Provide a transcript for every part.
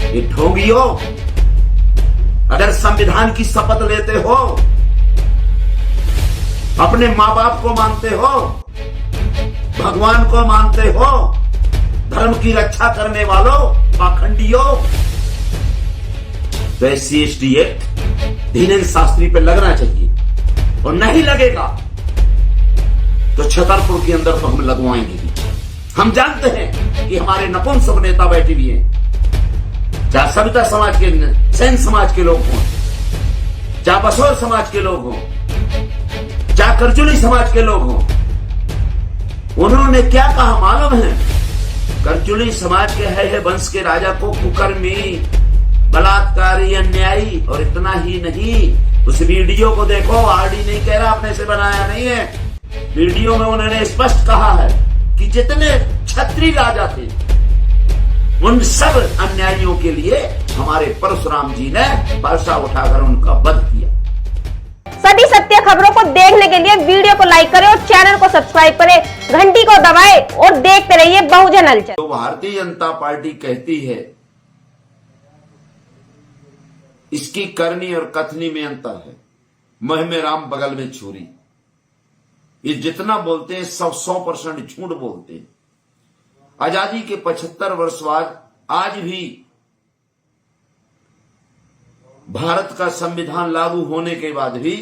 ये ढोंगियों, अगर संविधान की शपथ लेते हो, अपने मां बाप को मानते हो, भगवान को मानते हो, धर्म की रक्षा करने वालों, पाखंडियों, तो SC/ST एक्ट धीरेन्द्र शास्त्री पे लगना चाहिए। और नहीं लगेगा तो छतरपुर के अंदर तो हम लगवाएंगे। हम जानते हैं कि हमारे नपुंसक नेता बैठे भी हैं, चाहे सविता समाज के, सेन समाज के लोग हों, चाहे बसोर समाज के लोग हों, चाहे करजुली समाज के लोग हों। उन्होंने क्या कहा मालूम है? करजुली समाज के है वंश के राजा को कुकर्मी, बलात्कारी, अन्यायी, और इतना ही नहीं, उस वीडियो को देखो, आरडी नहीं कह रहा, अपने से बनाया नहीं है। वीडियो में उन्होंने स्पष्ट कहा है कि जितने क्षत्रिय राजा थे उन सब अन्यायियों के लिए हमारे परशुराम जी ने बरसा उठाकर उनका वध किया। सभी सत्य खबरों को देखने के लिए वीडियो को लाइक करें और चैनल को सब्सक्राइब करें, घंटी को दबाएं और देखते रहिए बहुजन हलचल। तो भारतीय जनता पार्टी कहती है इसकी करनी और कथनी में अंतर है। मुंह में राम बगल में छुरी, ये जितना बोलते हैं सब 100% झूठ बोलते हैं। आजादी के 75 वर्ष बाद आज भी भारत का संविधान लागू होने के बाद भी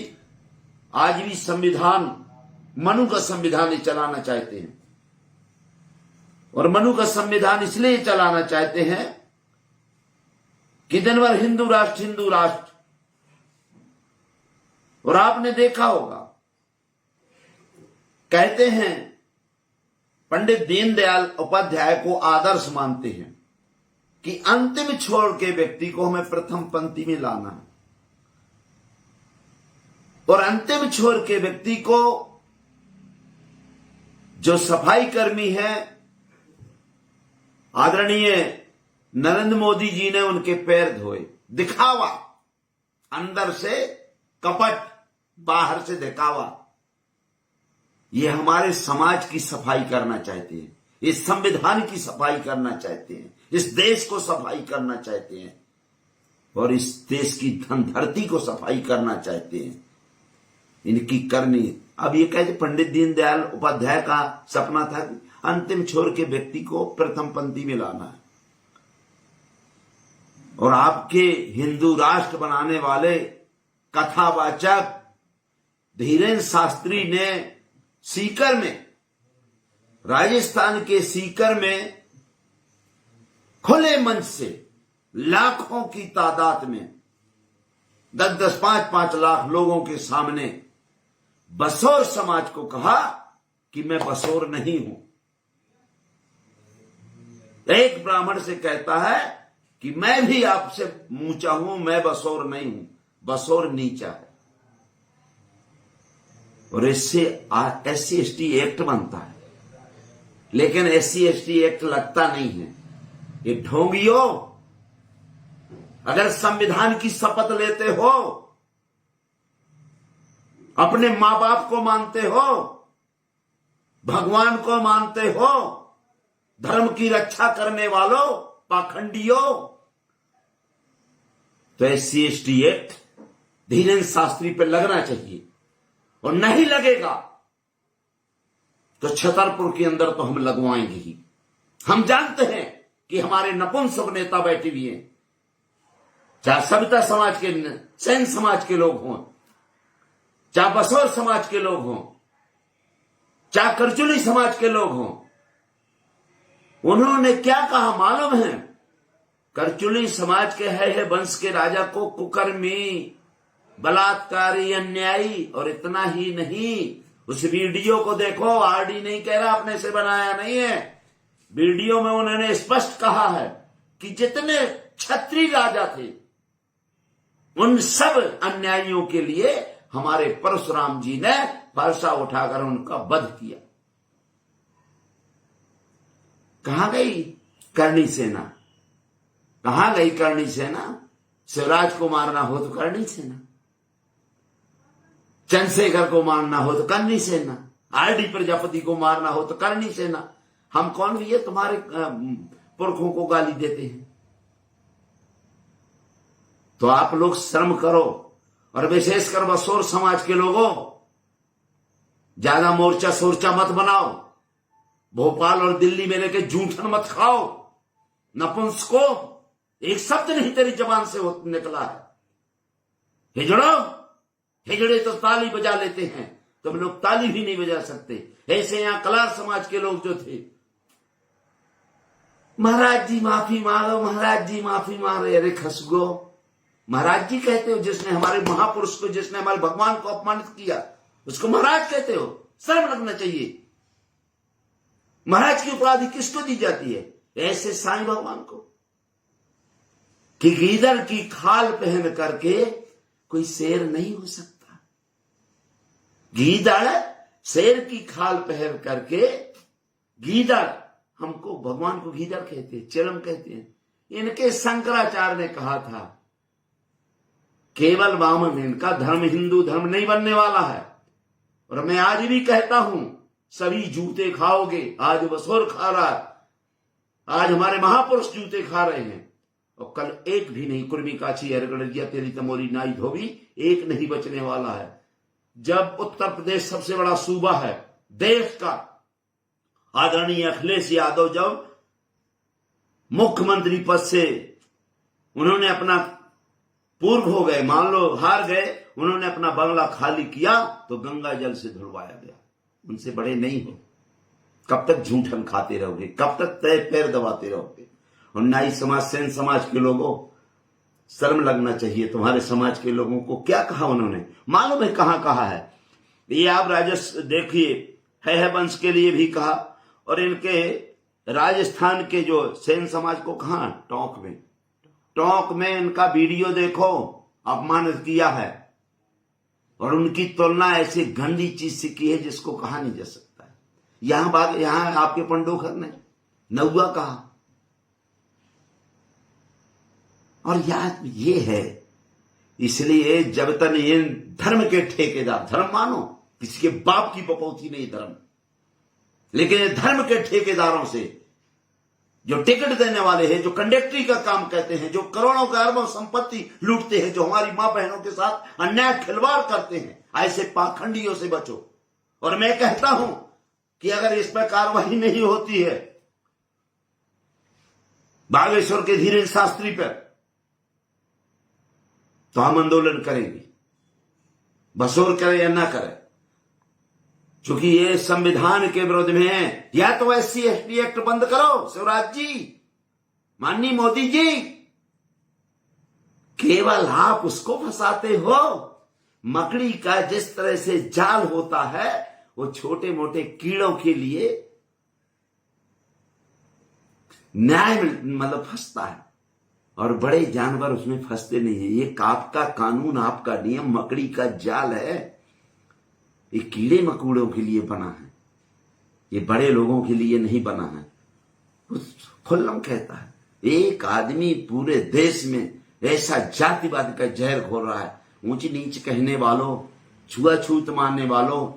आज भी संविधान, मनु का संविधान ही चलाना चाहते हैं। और मनु का संविधान इसलिए चलाना चाहते हैं कि दिन भर हिंदू राष्ट्र, हिंदू राष्ट्र। और आपने देखा होगा, कहते हैं पंडित दीनदयाल उपाध्याय को आदर्श मानते हैं कि अंतिम छोर के व्यक्ति को हमें प्रथम पंक्ति में लाना है। और अंतिम छोर के व्यक्ति को जो सफाई कर्मी है, आदरणीय नरेंद्र मोदी जी ने उनके पैर धोए। दिखावा, अंदर से कपट, बाहर से दिखावा। ये हमारे समाज की सफाई करना चाहते हैं, इस संविधान की सफाई करना चाहते हैं, इस देश को सफाई करना चाहते हैं और इस देश की धनधरती को सफाई करना चाहते हैं। इनकी करनी, अब ये कहते पंडित दीनदयाल उपाध्याय का सपना था कि अंतिम छोर के व्यक्ति को प्रथम पंक्ति में लाना है। और आपके हिंदू राष्ट्र बनाने वाले कथावाचक धीरेन्द्र शास्त्री ने सीकर में, राजस्थान के सीकर में खुले मंच से लाखों की तादाद में 10-10, 5-5 लाख लोगों के सामने बसोर समाज को कहा कि मैं बसोर नहीं हूं। एक ब्राह्मण से कहता है कि मैं भी आपसे ऊंचा हूं, मैं बसोर नहीं हूं, बसोर नीचा है। और इससे SC/ST एक्ट बनता है, लेकिन SC/ST एक्ट लगता नहीं है। ये ढोंगियों, अगर संविधान की शपथ लेते हो, अपने मां बाप को मानते हो, भगवान को मानते हो, धर्म की रक्षा करने वालों, पाखंडियों, तो SC/ST एक्ट धीरेन्द्र शास्त्री पे लगना चाहिए। और नहीं लगेगा तो छतरपुर के अंदर तो हम लगवाएंगे ही। हम जानते हैं कि हमारे नपुंसक नेता बैठे भी हैं, चाहे सविता समाज के, सेन समाज के लोग हों, चाहे बसोर समाज के लोग हों, चाहे करजुली समाज के लोग हों। उन्होंने क्या कहा मालूम है? करजुली समाज के है वंश के राजा को कुकर्मी, बलात्कारी, अन्यायी, और इतना ही नहीं, उस वीडियो को देखो, आरडी नहीं कह रहा, अपने से बनाया नहीं है। वीडियो में उन्होंने स्पष्ट कहा है कि जितने क्षत्रिय राजा थे उन सब अन्यायियों के लिए हमारे परशुराम जी ने बरसा उठाकर उनका वध किया। कहां गई करणी सेना? कहां गई करणी सेना? शिवराज को मारना हो तो करणी सेना, चंद्रशेखर को मारना हो तो करणी सेना, आरडी प्रजापति को मारना हो तो करणी सेना। हम कौन भी है तुम्हारे पुरखों को गाली देते हैं? तो आप लोग शर्म करो। और विशेषकर बसोर समाज के लोगों, ज्यादा मोर्चा सोर्चा मत बनाओ, भोपाल और दिल्ली में लेके जूठन मत खाओ। नपुंसको, एक शब्द नहीं तेरी जबान से निकला है। हिजड़ो, हिजड़े तो ताली बजा लेते हैं, तुम लोग ताली भी नहीं बजा सकते। ऐसे यहां कलार समाज के लोग जो थे, महाराज जी माफी मांगो, महाराज जी माफी मांगे। अरे खसगो, महाराज जी कहते हो जिसने हमारे महापुरुष को, जिसने हमारे भगवान को अपमानित किया, उसको महाराज कहते हो? शर्म लगना चाहिए। महाराज की उपाधि किसको दी जाती है? ऐसे साईं भगवान को, कि गीदड़ की खाल पहन करके कोई शेर नहीं हो सकता। गीदड़ शेर की खाल पहन करके, गीदड़, हमको भगवान को गीदड़ कहते हैं, चिलम कहते हैं। इनके शंकराचार्य ने कहा था केवल वामन, इनका धर्म हिंदू धर्म नहीं बनने वाला है। और मैं आज भी कहता हूं, सभी जूते खाओगे। आज बसोर खा रहा है, आज हमारे महापुरुष जूते खा रहे हैं, और कल एक भी नहीं, कुर्मी काछी अरगड़िया तेरी तमोरी नाई धोबी, एक नहीं बचने वाला है। जब उत्तर प्रदेश सबसे बड़ा सूबा है देश का, आदरणीय अखिलेश यादव जब मुख्यमंत्री पद से उन्होंने अपना पूर्व हो गए, मान लो हार गए, उन्होंने अपना बंगला खाली किया तो गंगा जल से धुलवाया गया। उनसे बड़े नहीं हो। कब तक झूठन खाते रहोगे? कब तक तय पैर दबाते रहोगे? और नाई समाज, सेन समाज के लोगों, शर्म लगना चाहिए तुम्हारे समाज के लोगों को। क्या कहा उन्होंने मालूम है? कहां कहा है ये? आप राजस्व देखिए, है वंश के लिए भी कहा, और इनके राजस्थान के जो सेन समाज को कहा, टोंक में, टोंक में इनका वीडियो देखो, अपमानित किया है। और उनकी तुलना ऐसी गंदी चीज से की है जिसको कहा नहीं जा सकता है। यहां आपके पंडोखर ने नौआ कहा। और याद ये है, इसलिए जब तक ये धर्म के ठेकेदार, धर्म मानो किसी के बाप की बपौती नहीं धर्म, लेकिन ये धर्म के ठेकेदारों से, जो टिकट देने वाले हैं, जो कंडक्टरी का काम कहते हैं, जो करोड़ों का अरबों संपत्ति लूटते हैं, जो हमारी मां बहनों के साथ अन्याय खिलवाड़ करते हैं, ऐसे पाखंडियों से बचो। और मैं कहता हूं कि अगर इस पर कार्रवाई नहीं होती है बागेश्वर के धीरेन्द्र शास्त्री पर, तो हम आंदोलन करेंगे, बसोर करे या ना करे, क्योंकि ये संविधान के विरोध में है। या तो SC ST एक्ट बंद करो शिवराज जी, माननीय मोदी जी, केवल आप उसको फंसाते हो। मकड़ी का जिस तरह से जाल होता है, वो छोटे मोटे कीड़ों के लिए न्याय मतलब फंसता है, और बड़े जानवर उसमें फंसते नहीं है। ये आपका कानून, आपका नियम मकड़ी का जाल है, ये कीड़े मकोड़ों के लिए बना है, ये बड़े लोगों के लिए नहीं बना है। खुल्लम कहता है, एक आदमी पूरे देश में ऐसा जातिवाद का जहर घोल रहा है। ऊंची नीच कहने वालों, छुआछूत मानने वालों,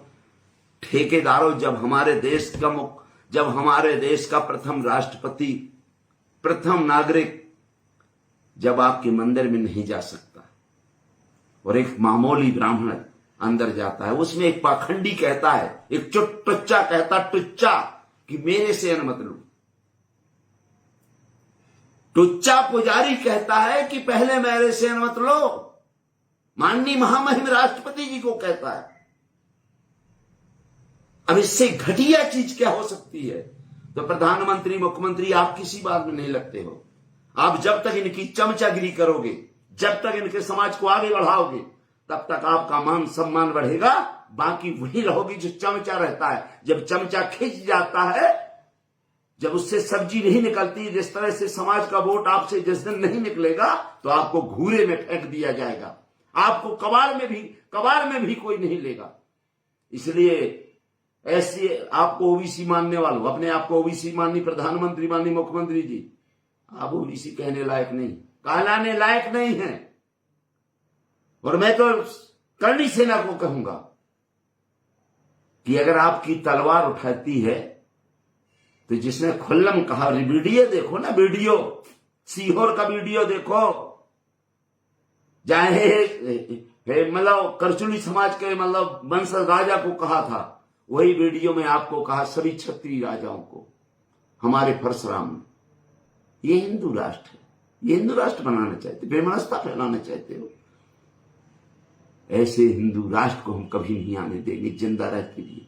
ठेकेदारों, जब हमारे देश का प्रथम राष्ट्रपति, प्रथम नागरिक जब आपके मंदिर में नहीं जा सकता और एक मामूली ब्राह्मण अंदर जाता है, उसमें एक पाखंडी कहता है, एक टुच्चा कहता, टुच्चा, कि मेरे से अनुमति लो। टुच्चा पुजारी कहता है कि पहले मेरे से अनुमति लो। माननीय महामहिम राष्ट्रपति जी को कहता है। अब इससे घटिया चीज क्या हो सकती है? तो प्रधानमंत्री, मुख्यमंत्री, आप किसी बात में नहीं लगते हो। आप जब तक इनकी चमचागिरी करोगे, जब तक इनके समाज को आगे बढ़ाओगे, तब तक आपका मान सम्मान बढ़ेगा। बाकी वही रहोगी जो चमचा रहता है। जब चमचा खिंच जाता है, जब उससे सब्जी नहीं निकलती, जिस तरह से समाज का वोट आपसे जिस दिन नहीं निकलेगा, तो आपको घूरे में फेंक दिया जाएगा। आपको कबाड़ में भी कोई नहीं लेगा। इसलिए ऐसे आपको ओबीसी मानने वालों, अपने आपको ओबीसी माननी, प्रधानमंत्री माननी, मुख्यमंत्री जी, आप ओबीसी कहने लायक नहीं, कहलाने लायक नहीं है। और मैं तो करणी सेना को कहूंगा कि अगर आपकी तलवार उठाती है, तो जिसने खुल्लम कहा, वीडियो देखो ना, वीडियो सीहोर का वीडियो देखो, चाहे मतलब करचुली समाज के मतलब वंश राजा को कहा था, वही वीडियो में आपको कहा सभी क्षत्रिय राजाओं को हमारे परशुराम ने। ये हिंदू राष्ट्र है, ये हिंदू राष्ट्र बनाना चाहते, बेमनस्ता फैलाना चाहते हो। ऐसे हिंदू राष्ट्र को हम कभी नहीं आने देंगे जिंदा रहते लिए।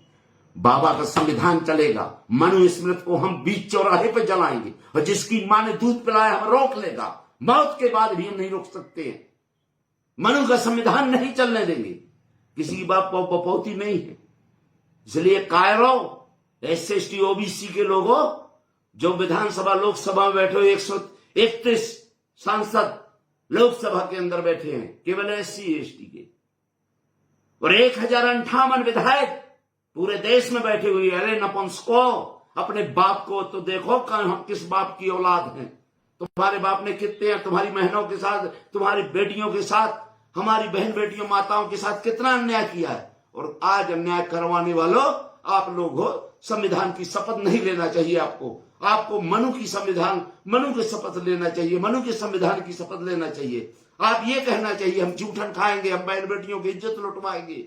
बाबा का संविधान चलेगा, मनुस्मृति को हम बीच चौराहे पे जलाएंगे, और जिसकी मां ने दूध पिलाया हम रोक लेगा, मौत के बाद भी हम नहीं रोक सकते हैं। मनु का संविधान नहीं चलने देंगे, किसी की बाप बपौती नहीं है। इसलिए कायरो SC/ST OBC के लोगों जो विधानसभा लोकसभा में बैठे हो, 131 सांसद लोकसभा के अंदर बैठे हैं केवल SC/ST के, और 1058 विधायक पूरे देश में बैठे हुए। अरे नपुंसको, अपने बाप को तो देखो, हम किस बाप की औलाद हैं। तुम्हारे बाप ने कितने, तुम्हारी बहनों के साथ, तुम्हारी बेटियों के साथ, हमारी बहन बेटियों माताओं के साथ कितना अन्याय किया है। और आज अन्याय करवाने वालों आप लोग हो। संविधान की शपथ नहीं लेना चाहिए आपको मनु की शपथ लेना चाहिए, मनु के संविधान की शपथ लेना चाहिए। आप ये कहना चाहिए हम जूठन खाएंगे, हम बहन बेटियों की इज्जत लुटवाएंगे।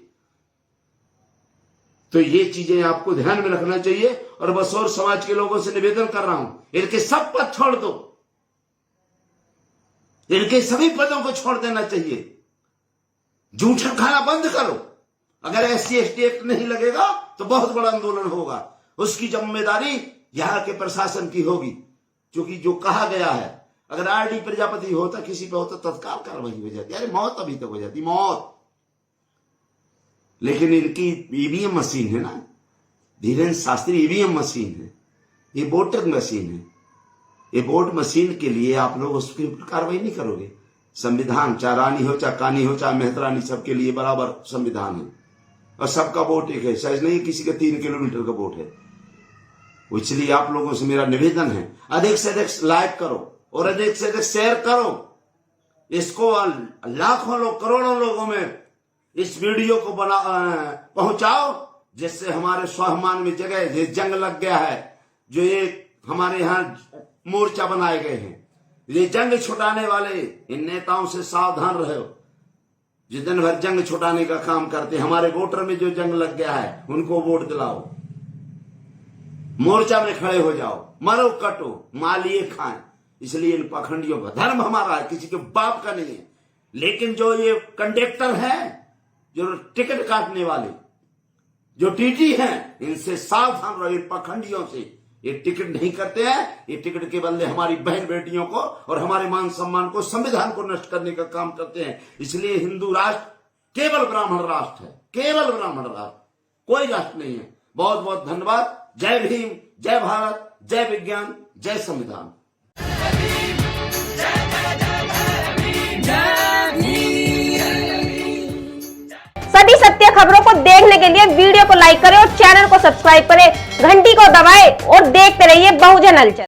तो ये चीजें आपको ध्यान में रखना चाहिए। और बसोर समाज के लोगों से निवेदन कर रहा हूं, इनके सब पद छोड़ दो, इनके सभी पदों को छोड़ देना चाहिए। जूठन खाना बंद करो। अगर SC/ST एक्ट नहीं लगेगा तो बहुत बड़ा आंदोलन होगा, उसकी जिम्मेदारी यहां के प्रशासन की होगी। क्योंकि जो कहा गया है, अगर RD प्रजापति होता, किसी पे होता, तत्काल कार्रवाई हो जाती, अरे मौत अभी तक हो जाती, मौत। लेकिन इनकी EVM मशीन है ना, धीरेन्द्र शास्त्री EVM मशीन है, ये वोटिंग मशीन है। ये वोट मशीन के लिए आप लोग उस पर कार्रवाई नहीं करोगे। संविधान, चाहे रानी हो, चाहे कानी हो, चाहे मेहतरानी, सबके लिए बराबर संविधान है, और सबका वोट एक है। शायद नहीं किसी का 3 किलोमीटर का वोट है। इसलिए आप लोगों से मेरा निवेदन है, अधिक से अधिक लाइक करो और अधिक से अधिक शेयर करो। इसको लाखों लोग, करोड़ों लोगों में इस वीडियो को पहुंचाओ, जिससे हमारे स्वाभिमान में जगह, जंग लग गया है, जो ये हमारे यहाँ मोर्चा बनाए गए हैं, ये जंग छुटाने वाले इन नेताओं से सावधान रहो, जिस दिन भर जंग छुटाने का काम करते। हमारे वोटर में जो जंग लग गया है, उनको वोट दिलाओ, मोर्चा में खड़े हो जाओ, मरो कटो, मालिए खाएं। इसलिए इन पाखंडियों का धर्म हमारा है, किसी के बाप का नहीं है। लेकिन जो ये कंडक्टर है, जो टिकट काटने वाले, जो TT हैं, इनसे सावधान रहो, इन पाखंडियों से। ये टिकट नहीं करते हैं, ये टिकट के बदले हमारी बहन बेटियों को और हमारे मान सम्मान को, संविधान को नष्ट करने का काम करते हैं। इसलिए हिंदू राष्ट्र केवल ब्राह्मण राष्ट्र है, केवल ब्राह्मण राष्ट्र, कोई राष्ट्र नहीं है। बहुत बहुत धन्यवाद। जय भीम, जय भारत, जय विज्ञान, जय संविधान। सभी सत्य खबरों को देखने के लिए वीडियो को लाइक करें और चैनल को सब्सक्राइब करें, घंटी को दबाएं और देखते रहिए बहुजन हलचल।